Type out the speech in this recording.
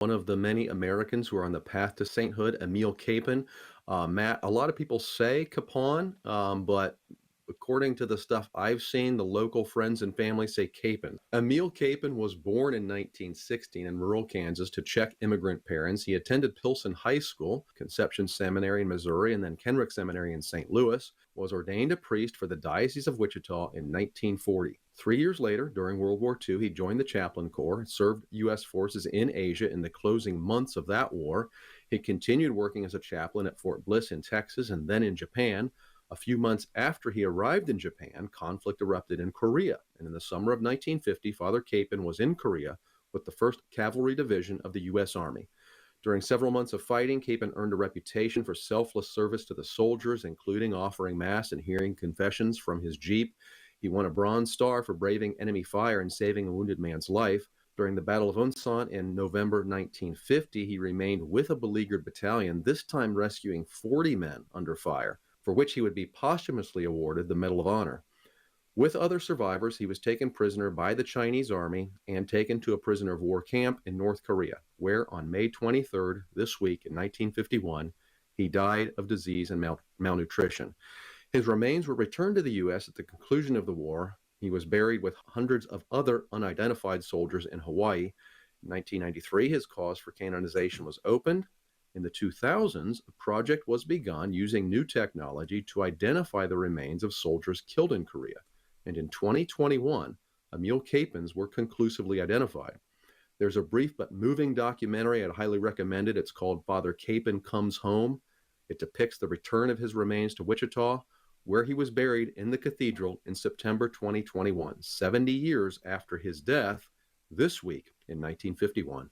One of the many Americans who are on the path to sainthood, Emil Kapaun. Matt, a lot of people say Kapaun, but according to the stuff I've seen, the local friends and family say Kapaun. Emil Kapaun was born in 1916 in rural Kansas to Czech immigrant parents. He attended Pilsen High School, Conception Seminary in Missouri, and then Kenrick Seminary in St. Louis, was ordained a priest for the Diocese of Wichita in 1940. 3 years later, during World War II, he joined the chaplain corps, served U.S. forces in Asia in the closing months of that war. He continued working as a chaplain at Fort Bliss in Texas and then in Japan. A few months after he arrived in Japan, conflict erupted in Korea, and in the summer of 1950, Father Kapaun was in Korea with the 1st Cavalry Division of the U.S. Army. During several months of fighting, Kapaun earned a reputation for selfless service to the soldiers, including offering Mass and hearing confessions from his Jeep. He won a Bronze Star for braving enemy fire and saving a wounded man's life. During the Battle of Unsan in November 1950, he remained with a beleaguered battalion, this time rescuing 40 men under fire, for which he would be posthumously awarded the Medal of Honor. With other survivors, he was taken prisoner by the Chinese army and taken to a prisoner of war camp in North Korea, where on May 23rd, this week in 1951, he died of disease and malnutrition. His remains were returned to the U.S. at the conclusion of the war. He was buried with hundreds of other unidentified soldiers in Hawaii. In 1993, his cause for canonization was opened. In the 2000s, a project was begun using new technology to identify the remains of soldiers killed in Korea. And in 2021, Emil Kapaun's were conclusively identified. There's a brief but moving documentary I'd highly recommend it. It's called Father Kapaun Comes Home. It depicts the return of his remains to Wichita, where he was buried in the cathedral in September 2021, 70 years after his death this week in 1951.